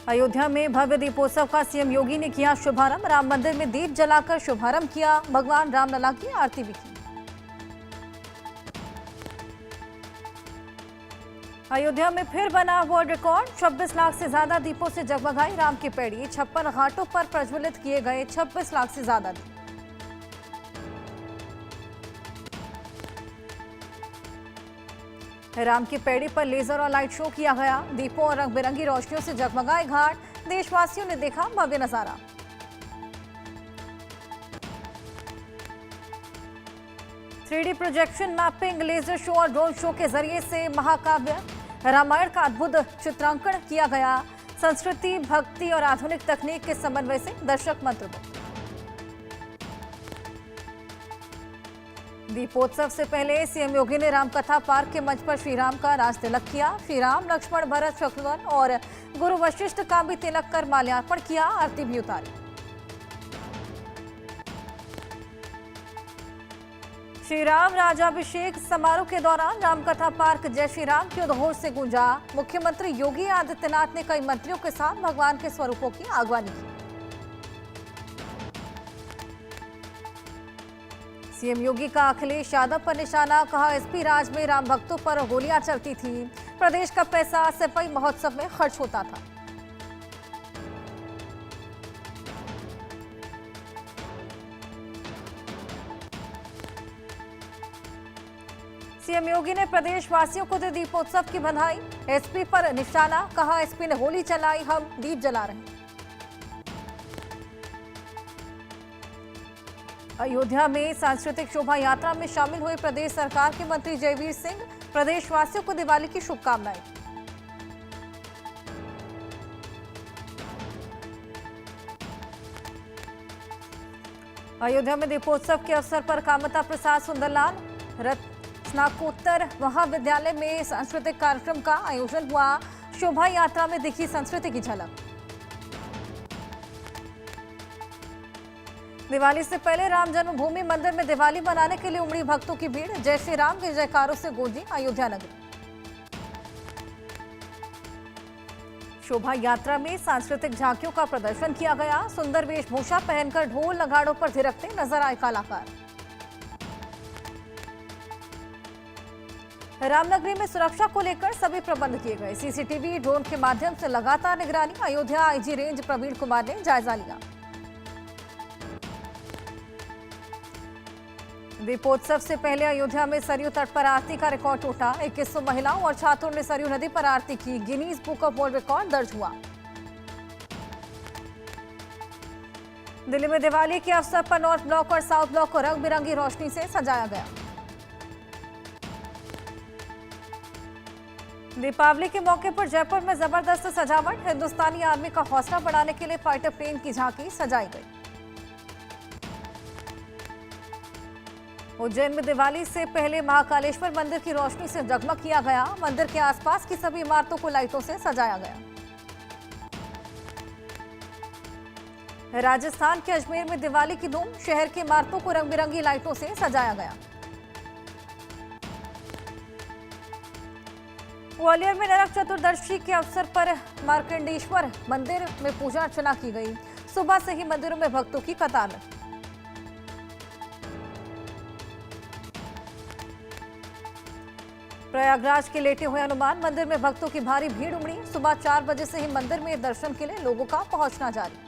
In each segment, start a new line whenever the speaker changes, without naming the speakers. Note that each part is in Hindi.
अयोध्या में भव्य दीपोत्सव का सीएम योगी ने किया शुभारंभ। राम मंदिर में दीप जलाकर शुभारंभ किया। भगवान रामलला की आरती भी की। अयोध्या में फिर बना वर्ल्ड रिकॉर्ड। 26 लाख से ज्यादा दीपों से जगमगाई राम की पैड़ी। 56 घाटों पर प्रज्वलित किए गए 26 लाख से ज्यादा दीप। राम की पैड़ी पर लेजर और लाइट शो किया गया। दीपों और रंग बिरंगी रोशनियों से जगमगाए घाट। देशवासियों ने देखा भव्य नजारा। Three projection mapping, laser show और ड्रोन शो के जरिए से महाकाव्य रामायण का अद्भुत चित्रांकन किया गया। संस्कृति, भक्ति और आधुनिक तकनीक के समन्वय से दर्शक मंत्रमुग्ध। दीपोत्सव से पहले सीएम योगी ने रामकथा पार्क के मंच पर श्री राम का राज तिलक किया। श्री राम, लक्ष्मण, भरत, शत्रुघ्न और गुरु वशिष्ठ का भी तिलक कर माल्यार्पण किया। आरती भी उतारी। श्री राम राज्याभिषेक समारोह के दौरान रामकथा पार्क जय श्री राम के उद्घोष से गूंजा। मुख्यमंत्री योगी आदित्यनाथ ने कई मंत्रियों के साथ भगवान के स्वरूपों की आगवानी की। सीएम योगी का अखिलेश यादव पर निशाना, कहा एसपी राज में राम भक्तों पर गोलियां चलती थी। प्रदेश का पैसा सफाई महोत्सव में खर्च होता था। सीएम योगी ने प्रदेशवासियों को दी दीपोत्सव की बधाई। एसपी पर निशाना, कहा एसपी ने गोली चलाई, हम दीप जला रहे हैं। अयोध्या में सांस्कृतिक शोभा यात्रा में शामिल हुए प्रदेश सरकार के मंत्री जयवीर सिंह। प्रदेशवासियों को दिवाली की शुभकामनाएं। अयोध्या में दीपोत्सव के अवसर पर कामता प्रसाद सुंदरलाल स्नातकोत्तर महाविद्यालय में सांस्कृतिक कार्यक्रम का आयोजन हुआ। शोभा यात्रा में दिखी संस्कृति की झलक। दिवाली से पहले राम जन्मभूमि मंदिर में दिवाली मनाने के लिए उमड़ी भक्तों की भीड़। जय श्री राम के जयकारों से गूंजी अयोध्या नगरी। शोभा यात्रा में सांस्कृतिक झांकियों का प्रदर्शन किया गया। सुंदर वेशभूषा पहनकर ढोल नगाड़ों पर थिरकते नजर आए कलाकार। रामनगरी में सुरक्षा को लेकर सभी प्रबंध किए गए। सीसीटीवी, ड्रोन के माध्यम से लगातार निगरानी। अयोध्या आईजी रेंज प्रवीण कुमार ने जायजा लिया। दीपोत्सव से पहले अयोध्या में सरयू तट पर आरती का रिकॉर्ड टूटा। 2100 महिलाओं और छात्रों ने सरयू नदी पर आरती की। Guinness book of world record दर्ज हुआ। दिल्ली में दिवाली के अवसर पर नॉर्थ ब्लॉक और साउथ ब्लॉक को रंग बिरंगी रोशनी से सजाया गया। दीपावली के मौके पर जयपुर में जबरदस्त सजावट। हिंदुस्तानी आर्मी का हौसला बढ़ाने के लिए फाइटर प्लेन की झांकी सजाई गई। उज्जैन में दिवाली से पहले महाकालेश्वर मंदिर की रोशनी से जगमग किया गया। मंदिर के आसपास की सभी इमारतों को लाइटों से सजाया गया। राजस्थान के अजमेर में दिवाली की धूम। शहर की इमारतों को रंग बिरंगी लाइटों से सजाया गया। ग्वालियर में नरक चतुर्दशी के अवसर पर मार्कंडेश्वर मंदिर में पूजा अर्चना की गई। सुबह से ही मंदिरों में भक्तों की कतार लगी। प्रयागराज के लेटे हुए हनुमान मंदिर में भक्तों की भारी भीड़ उमड़ी। सुबह 4 बजे से ही मंदिर में दर्शन के लिए लोगों का पहुंचना जारी।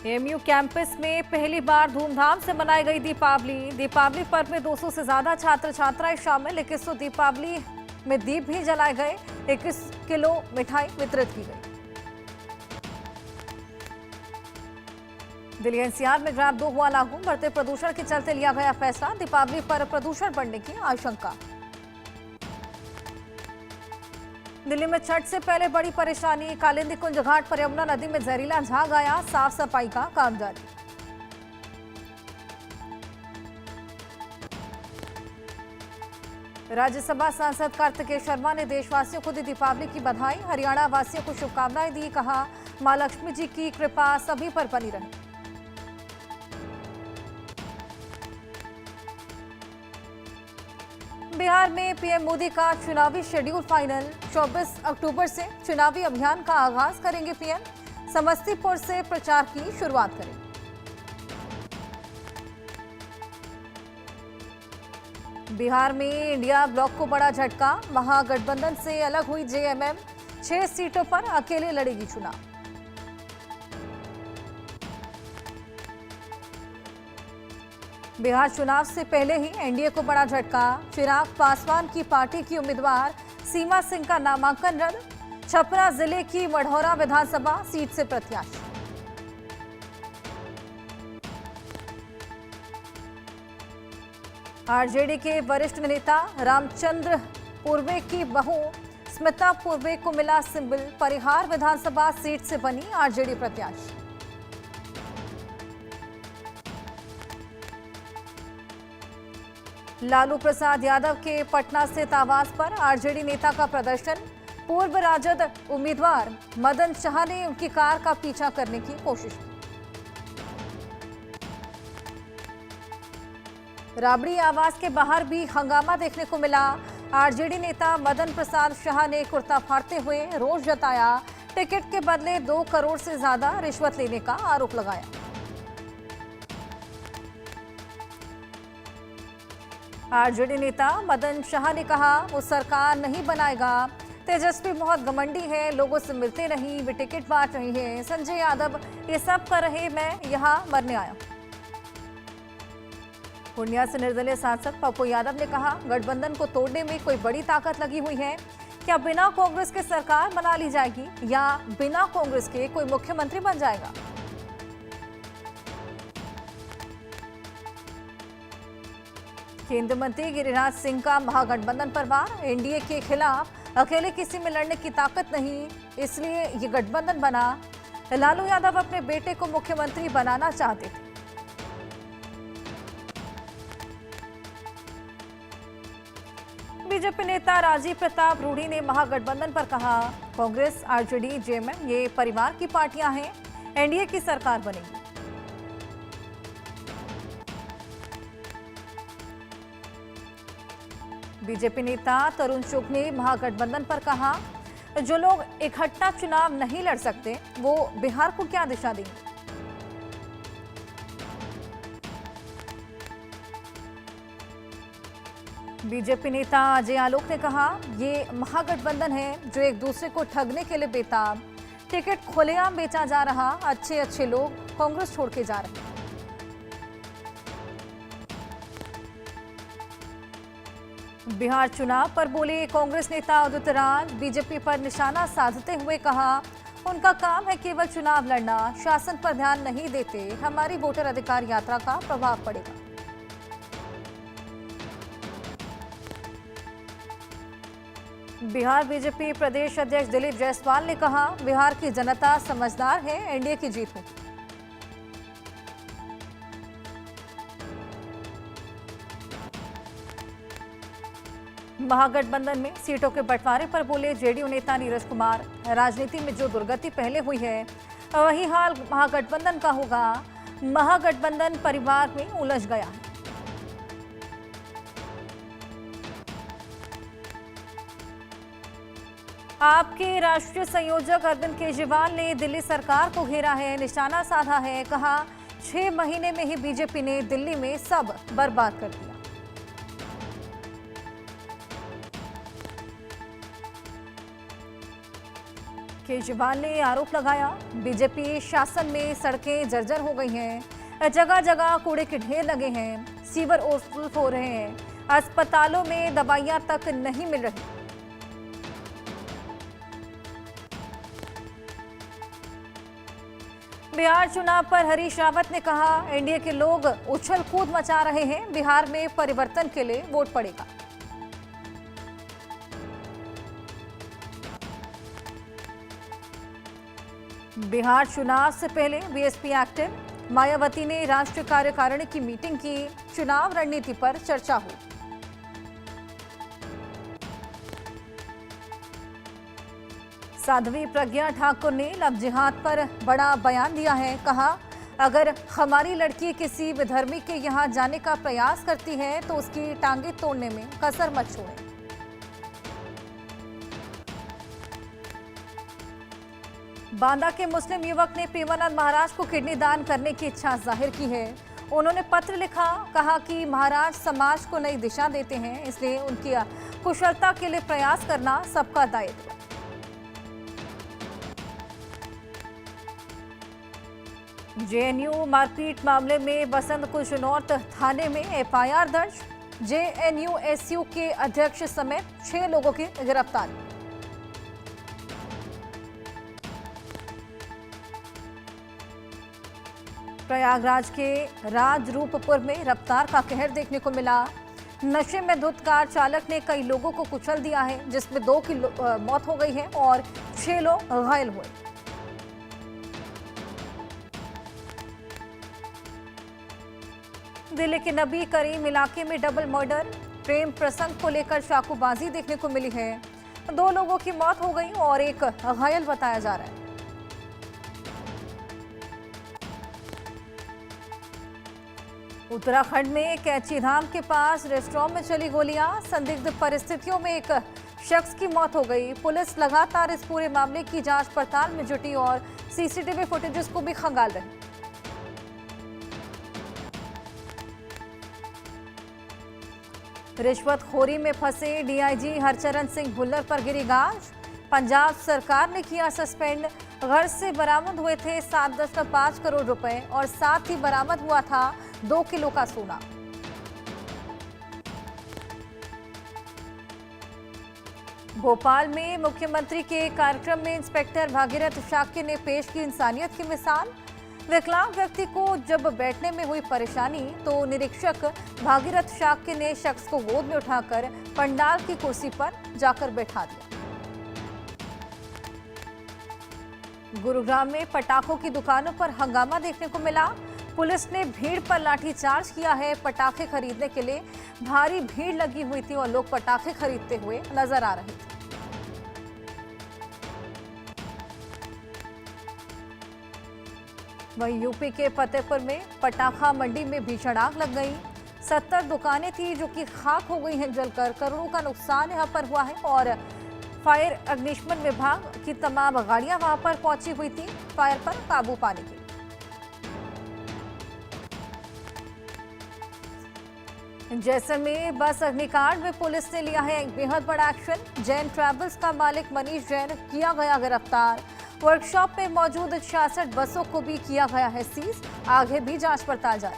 एएमयू कैंपस में पहली बार धूमधाम से मनाई गई दीपावली। दीपावली पर्व में 200 से ज्यादा छात्र छात्राएं शामिल। 2100 दीपावली में दीप भी जलाए गए। 21 किलो मिठाई वितरित की गई। दिल्ली एनसीआर में ग्राम 2 हुआ लागू। बढ़ते प्रदूषण के चलते लिया गया फैसला। दीपावली पर प्रदूषण बढ़ने की आशंका। दिल्ली में छठ से पहले बड़ी परेशानी। कालिंदी कुंज घाट पर यमुना नदी में जहरीला झाग आया। साफ सफाई का काम जारी। राज्यसभा सांसद कार्तिकेय शर्मा ने देशवासियों को दी दीपावली की बधाई। हरियाणा वासियों को शुभकामनाएं दी। कहा मां लक्ष्मी जी की कृपा सभी पर बनी रहे। बिहार में पीएम मोदी का चुनावी शेड्यूल फाइनल। 24 अक्टूबर से चुनावी अभियान का आगाज करेंगे पीएम। समस्तीपुर से प्रचार की शुरुआत करेंगे। बिहार में इंडिया ब्लॉक को बड़ा झटका। महागठबंधन से अलग हुई जेएमएम। 6 सीटों पर अकेले लड़ेगी चुनाव। बिहार चुनाव से पहले ही एनडीए को बड़ा झटका। चिराग पासवान की पार्टी की उम्मीदवार सीमा सिंह का नामांकन रद्द। छपरा जिले की मढ़ौरा विधानसभा सीट से प्रत्याशी। आरजेडी के वरिष्ठ नेता रामचंद्र पूर्वे की बहू स्मिता पूर्वे को मिला सिंबल। परिहार विधानसभा सीट से बनी आरजेडी प्रत्याशी। लालू प्रसाद यादव के पटना स्थित आवास पर आरजेडी नेता का प्रदर्शन। पूर्व राजद उम्मीदवार मदन शाह ने उनकी कार का पीछा करने की कोशिश की। राबड़ी आवास के बाहर भी हंगामा देखने को मिला। आरजेडी नेता मदन प्रसाद शाह ने कुर्ता फाड़ते हुए रोष जताया। टिकट के बदले 2 करोड़ से ज्यादा रिश्वत लेने का आरोप लगाया। आरजेडी नेता मदन शाह ने कहा वो सरकार नहीं बनाएगा। तेजस्वी बहुत घमंडी है, लोगों से मिलते नहीं, वे टिकट बांट रही है। संजय यादव ये सब कर रहे, मैं यहाँ मरने आया। पूर्णिया से निर्दलीय सांसद पप्पू यादव ने कहा गठबंधन को तोड़ने में कोई बड़ी ताकत लगी हुई है। क्या बिना कांग्रेस के सरकार बना ली जाएगी या बिना कांग्रेस के कोई मुख्यमंत्री बन जाएगा? केंद्रीय मंत्री गिरिराज सिंह का महागठबंधन पर वार। एनडीए के खिलाफ अकेले किसी में लड़ने की ताकत नहीं, इसलिए ये गठबंधन बना। लालू यादव अपने बेटे को मुख्यमंत्री बनाना चाहते थे। बीजेपी नेता राजीव प्रताप रूढ़ी ने महागठबंधन पर कहा कांग्रेस, आरजेडी, जेएमएम ये परिवार की पार्टियां हैं, एनडीए की सरकार बनेगी। बीजेपी नेता तरुण चुग ने महागठबंधन पर कहा जो लोग इकट्ठा चुनाव नहीं लड़ सकते वो बिहार को क्या दिशा देंगे। बीजेपी नेता अजय आलोक ने कहा ये महागठबंधन है जो एक दूसरे को ठगने के लिए बेताब। टिकट खुलेआम बेचा जा रहा, अच्छे लोग कांग्रेस छोड़ के जा रहे। बिहार चुनाव पर बोले कांग्रेस नेता उदित राज। बीजेपी पर निशाना साधते हुए कहा उनका काम है केवल चुनाव लड़ना, शासन पर ध्यान नहीं देते, हमारी वोटर अधिकार यात्रा का प्रभाव पड़ेगा। बिहार बीजेपी प्रदेश अध्यक्ष दिलीप जायसवाल ने कहा बिहार की जनता समझदार है, एनडीए की जीत होगी। महागठबंधन में सीटों के बंटवारे पर बोले जेडीयू नेता नीरज कुमार। राजनीति में जो दुर्गति पहले हुई है वही हाल महागठबंधन का होगा। महागठबंधन परिवार में उलझ गया है। आपके राष्ट्रीय संयोजक अरविंद केजरीवाल ने दिल्ली सरकार को घेरा है, निशाना साधा है। कहा 6 महीने में ही बीजेपी ने दिल्ली में सब बर्बाद कर दिया। केजरीवाल ने आरोप लगाया बीजेपी शासन में सड़कें जर्जर हो गई हैं, जगह जगह कूड़े के ढेर लगे हैं, सीवर ओवरफ्लो हो रहे हैं, अस्पतालों में दवाइयां तक नहीं मिल रही। बिहार चुनाव पर हरीश रावत ने कहा एनडीए के लोग उछल कूद मचा रहे हैं, बिहार में परिवर्तन के लिए वोट पड़ेगा। बिहार चुनाव से पहले बीएसपी एक्टिव। मायावती ने राष्ट्रीय कार्यकारिणी की मीटिंग की, चुनाव रणनीति पर चर्चा हुई। साध्वी प्रज्ञा ठाकुर ने लव जिहाद पर बड़ा बयान दिया है। कहा अगर हमारी लड़की किसी विधर्मी के यहाँ जाने का प्रयास करती है तो उसकी टांगे तोड़ने में कसर मत छोड़ें। बांदा के मुस्लिम युवक ने प्रेमानंद महाराज को किडनी दान करने की इच्छा जाहिर की है। उन्होंने पत्र लिखा, कहा कि महाराज समाज को नई दिशा देते हैं, इसलिए उनकी कुशलता के लिए प्रयास करना सबका दायित्व। जेएनयू मारपीट मामले में बसंत कुंज नॉर्थ थाने में एफआईआर दर्ज। जेएनयू-एसयू के अध्यक्ष समेत 6 लोगों की गिरफ्तारी। प्रयागराज के राजरूपपुर में रफ्तार का कहर देखने को मिला। नशे में धुत कार चालक ने कई लोगों को कुचल दिया है, जिसमें 2 की मौत हो गई है और 6 लोग घायल हुए। दिल्ली के नबी करीम इलाके में डबल मर्डर। प्रेम प्रसंग को लेकर चाकूबाजी देखने को मिली है। 2 लोगों की मौत हो गई और 1 घायल बताया जा रहा है। उत्तराखंड में कैचीधाम के पास रेस्टोरेंट में चली गोलियां। संदिग्ध परिस्थितियों में एक शख्स की मौत हो गई। पुलिस लगातार इस पूरे मामले की जांच पड़ताल में जुटी और सीसीटीवी फुटेजेस को भी खंगाल रही। रिश्वतखोरी में फंसे डीआईजी हरचरण सिंह भुल्लर पर गिरी गाज। पंजाब सरकार ने किया सस्पेंड। घर से बरामद हुए थे 7.5 करोड़ रुपए और साथ ही बरामद हुआ था 2 किलो का सोना। भोपाल में मुख्यमंत्री के कार्यक्रम में इंस्पेक्टर भागीरथ शाक्य ने पेश की इंसानियत की मिसाल। विकलांग व्यक्ति को जब बैठने में हुई परेशानी तो निरीक्षक भागीरथ शाक्य ने शख्स को गोद में उठाकर पंडाल की कुर्सी पर जाकर बैठा दिया। गुरुग्राम में पटाखों की दुकानों पर हंगामा देखने को मिला। पुलिस ने भीड़ पर लाठीचार्ज किया है। पटाखे खरीदने के लिए भारी भीड़ लगी हुई थी और लोग पटाखे खरीदते हुए नजर आ रहे थे। वहीं यूपी के फतेहपुर में पटाखा मंडी में भीषण आग लग गई। 70 दुकानें थी जो कि खाक हो गई हैं जलकर। करोड़ों का नुकसान यहां पर हुआ है और फायर अग्निशमन विभाग की तमाम गाड़ियां वहां पर पहुंची हुई थी फायर पर काबू पाने के लिए। जैसलमेर बस अग्निकांड में पुलिस ने लिया है एक बेहद बड़ा एक्शन। जैन ट्रैवल्स का मालिक मनीष जैन किया गया गिरफ्तार। वर्कशॉप में मौजूद 66 बसों को भी किया गया है सीज। आगे भी जांच पड़ताल जारी।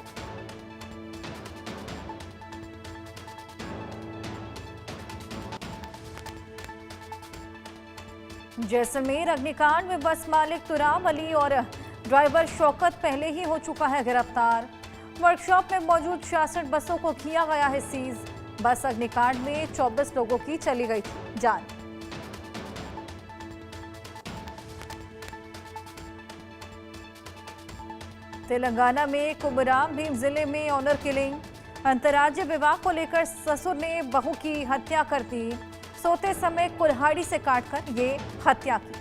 जैसलमेर अग्निकांड में बस मालिक तुराम अली और ड्राइवर शौकत पहले ही हो चुका है गिरफ्तार। वर्कशॉप में मौजूद 66 बसों को किया गया है सीज। बस अग्निकांड में 24 लोगों की चली गई थी जान। तेलंगाना में कुमराम भीम जिले में ऑनर किलिंग। अंतर्राज्यीय विवाह को लेकर ससुर ने बहू की हत्या कर दी। सोते समय कुल्हाड़ी से काटकर ये हत्या की।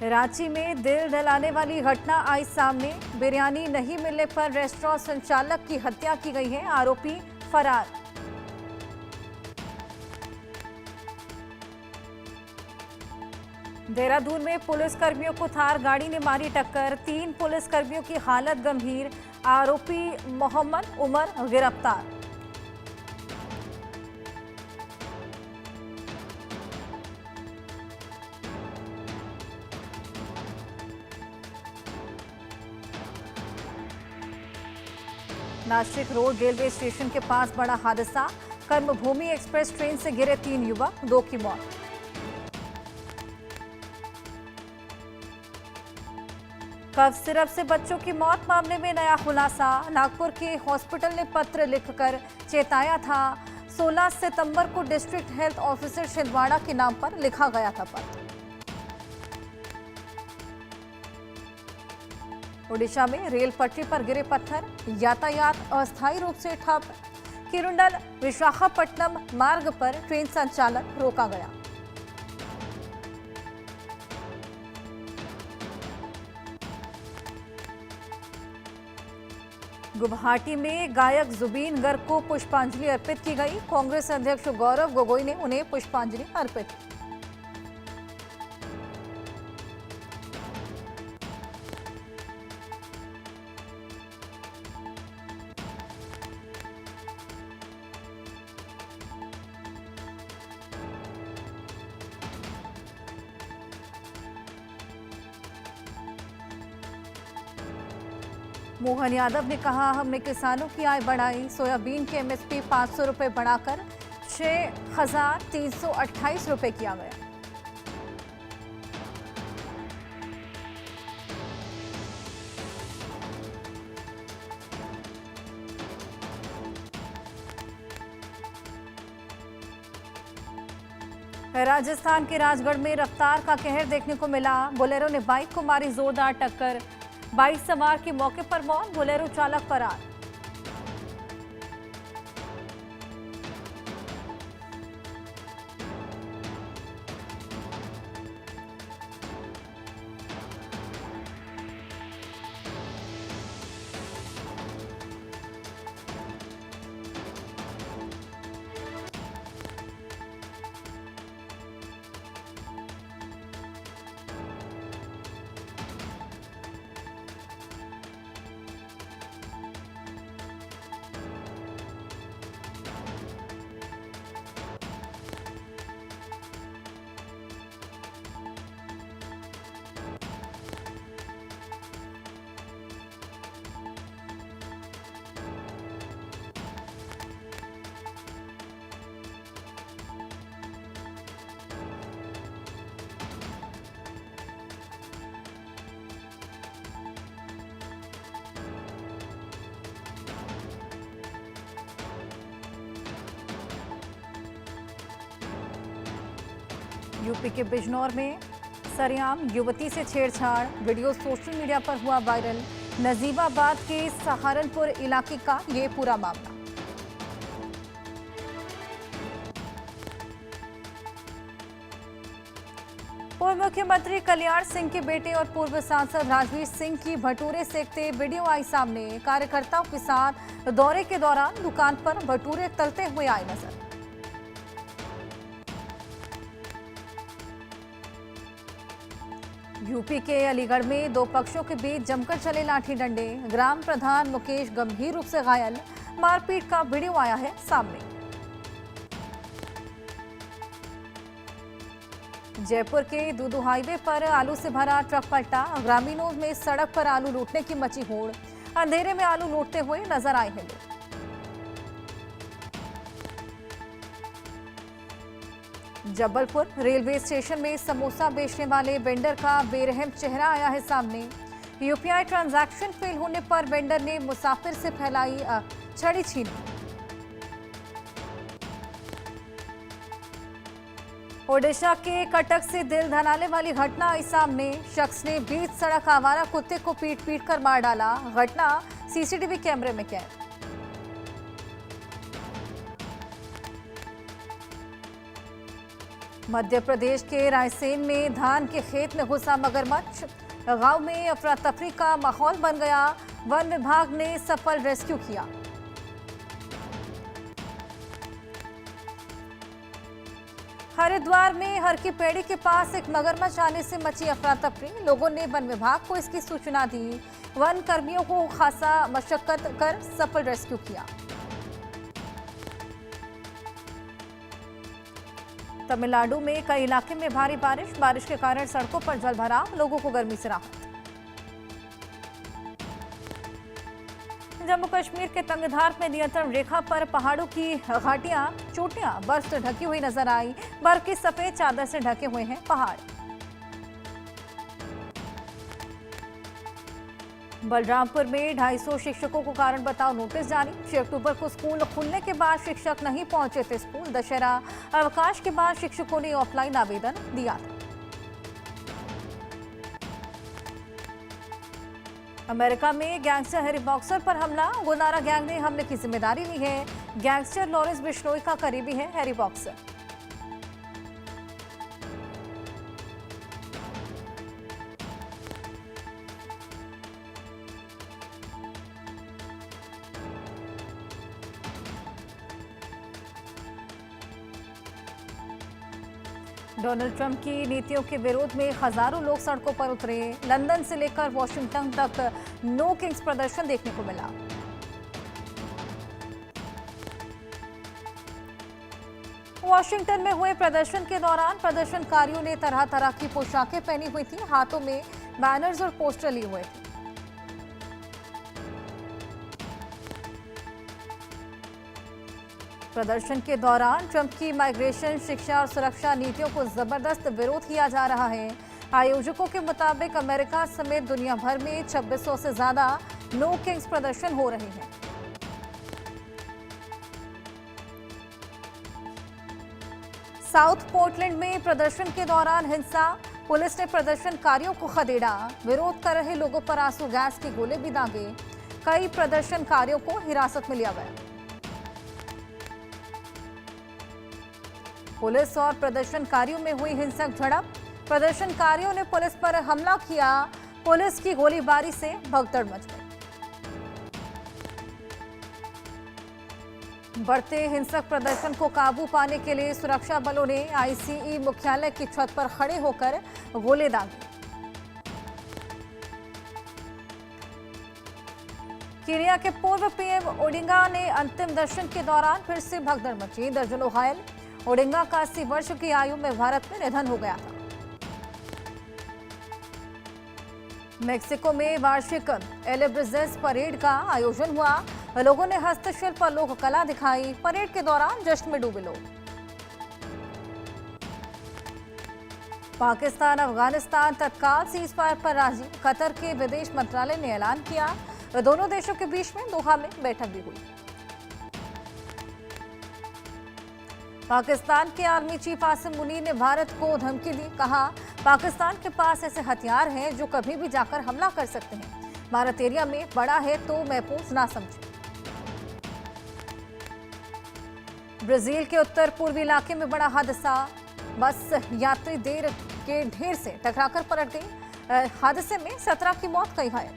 रांची में दिल दहलाने वाली घटना आई सामने। बिरयानी नहीं मिलने पर रेस्टोरेंट संचालक की हत्या की गई है। आरोपी फरार। देहरादून में पुलिसकर्मियों को थार गाड़ी ने मारी टक्कर। 3 पुलिसकर्मियों की हालत गंभीर। आरोपी मोहम्मद उमर गिरफ्तार। नासिक रोड रेलवे स्टेशन के पास बड़ा हादसा। कर्मभूमि एक्सप्रेस ट्रेन से गिरे 3 युवक, 2 की मौत। कफ सिरप से बच्चों की मौत मामले में नया खुलासा। नागपुर के हॉस्पिटल ने पत्र लिखकर चेताया था। 16 सितंबर को डिस्ट्रिक्ट हेल्थ ऑफिसर छिंदवाड़ा के नाम पर लिखा गया था पत्र। ओडिशा में रेल पटरी पर गिरे पत्थर। यातायात अस्थायी रूप से ठप। किरुंडल विशाखापट्टनम मार्ग पर ट्रेन संचालन रोका गया। गुवाहाटी में गायक जुबीन गर्ग को पुष्पांजलि अर्पित की गई। कांग्रेस अध्यक्ष गौरव गोगोई ने उन्हें पुष्पांजलि अर्पित की। मोहन यादव ने कहा, हमने किसानों की आय बढ़ाई। सोयाबीन के एमएसपी 500 रुपये बढ़ाकर 6,328 रुपये किया गया। राजस्थान के राजगढ़ में रफ्तार का कहर देखने को मिला। बोलेरो ने बाइक को मारी जोरदार टक्कर। बाइक सवार की मौके पर मौत, बोलेरो चालक फरार। यूपी के बिजनौर में सरेआम युवती से छेड़छाड़, वीडियो सोशल मीडिया पर हुआ वायरल। नजीबाबाद के सहारनपुर इलाके का ये पूरा मामला। पूर्व मुख्यमंत्री कल्याण सिंह के बेटे और पूर्व सांसद राजवीर सिंह की भटूरे सेकते वीडियो आई सामने। कार्यकर्ताओं के साथ दौरे के दौरान दुकान पर भटूरे तलते हुए आए नजर। यूपी के अलीगढ़ में दो पक्षों के बीच जमकर चले लाठी डंडे। ग्राम प्रधान मुकेश गंभीर रूप से घायल। मारपीट का वीडियो आया है सामने। जयपुर के दूदू हाईवे पर आलू से भरा ट्रक पलटा। ग्रामीणों में सड़क पर आलू लूटने की मची होड़। अंधेरे में आलू लूटते हुए नजर आए हैं लोग। जबलपुर रेलवे स्टेशन में समोसा बेचने वाले वेंडर का बेरहम चेहरा आया है सामने। यूपीआई ट्रांजैक्शन फेल होने पर वेंडर ने मुसाफिर से फैलाई छड़ी छीनी। ओडिशा के कटक से दिल दहलाने वाली घटना आई सामने। शख्स ने बीच सड़क आवारा कुत्ते को पीट कर मार डाला। घटना सीसीटीवी कैमरे में कैद। मध्य प्रदेश के रायसेन में धान के खेत में घुसा मगरमच्छ। गांव में अफरा तफरी का माहौल बन गया। वन विभाग ने सफल रेस्क्यू किया। हरिद्वार में हर की पेड़ी के पास एक मगरमच्छ आने से मची अफरा तफरी। लोगों ने वन विभाग को इसकी सूचना दी। वन कर्मियों को खासा मशक्कत कर सफल रेस्क्यू किया। तमिलनाडु में कई इलाके में भारी बारिश के कारण सड़कों पर जलभराव। लोगों को गर्मी से राहत। जम्मू कश्मीर के तंगधार में नियंत्रण रेखा पर पहाड़ों की घाटियां, चोटियां बर्फ से ढकी हुई नजर आई। बर्फ की सफेद चादर से ढके हुए हैं पहाड़। बलरामपुर में 250 शिक्षकों को कारण बताओ नोटिस जारी। 6 अक्टूबर को स्कूल खुलने के बाद शिक्षक नहीं पहुंचे थे स्कूल। दशहरा अवकाश के बाद शिक्षकों ने ऑफलाइन आवेदन दिया था। अमेरिका में गैंगस्टर हैरी बॉक्सर पर हमला। गोनारा गैंग ने हमले की जिम्मेदारी ली है। गैंगस्टर लॉरेंस बिश्नोई का करीबी है हैरी बॉक्सर। डोनाल्ड ट्रंप की नीतियों के विरोध में हजारों लोग सड़कों पर उतरे। लंदन से लेकर वॉशिंगटन तक नो किंग्स प्रदर्शन देखने को मिला। वॉशिंगटन में हुए प्रदर्शन के दौरान प्रदर्शनकारियों ने तरह तरह की पोशाकें पहनी हुई थी, हाथों में बैनर्स और पोस्टर लिए हुए थे। प्रदर्शन के दौरान ट्रंप की माइग्रेशन, शिक्षा और सुरक्षा नीतियों को जबरदस्त विरोध किया जा रहा है। आयोजकों के मुताबिक अमेरिका समेत दुनिया भर में 2600 से ज्यादा नो किंग्स प्रदर्शन हो रहे हैं। साउथ पोर्टलैंड में प्रदर्शन के दौरान हिंसा, पुलिस ने प्रदर्शनकारियों को खदेड़ा। विरोध कर रहे लोगों पर आंसू गैस के गोले भी दागे। कई प्रदर्शनकारियों को हिरासत में लिया गया। पुलिस और प्रदर्शनकारियों में हुई हिंसक झड़प। प्रदर्शनकारियों ने पुलिस पर हमला किया। पुलिस की गोलीबारी से भगदड़ मच गई। बढ़ते हिंसक प्रदर्शन को काबू पाने के लिए सुरक्षा बलों ने आईसीई मुख्यालय की छत पर खड़े होकर गोले दागे। केन्या के पूर्व पीएम ओडिंगा ने अंतिम दर्शन के दौरान फिर से भगदड़ मची। दर्जनों घायल। ओडिंगा का 80 वर्ष की आयु में भारत में निधन हो गया था। मेक्सिको में वार्षिक एलिब्रिजेस परेड का आयोजन हुआ। लोगों ने हस्तशिल्प और लोक कला दिखाई। परेड के दौरान जश्न में डूबे लोग। पाकिस्तान अफगानिस्तान तत्काल सीज फायर पर राजी। कतर के विदेश मंत्रालय ने ऐलान किया। दोनों देशों के बीच में दोहा में बैठक भी हुई। पाकिस्तान के आर्मी चीफ आसिम मुनीर ने भारत को धमकी दी। कहा, पाकिस्तान के पास ऐसे हथियार हैं जो कभी भी जाकर हमला कर सकते हैं। भारत एरिया में बड़ा है तो महफूज ना समझे। ब्राजील के उत्तर पूर्वी इलाके में बड़ा हादसा। बस यात्री देर के ढेर से टकराकर पलट गई। हादसे में 17 की मौत, कई घायल।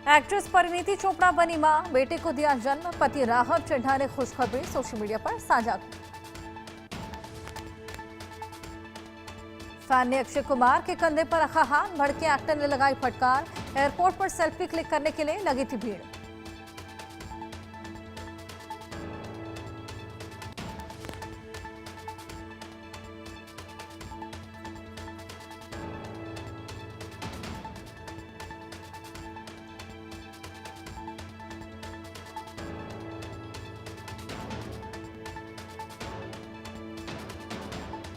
एक्ट्रेस परिणीति चोपड़ा बनी मां। बेटे को दिया जन्म। पति राघव चड्ढा ने खुशखबरी सोशल मीडिया पर साझा की। फैन ने अक्षय कुमार के कंधे पर रखा हाथ। भड़के एक्टर ने लगाई फटकार। एयरपोर्ट पर सेल्फी क्लिक करने के लिए लगी थी भीड़।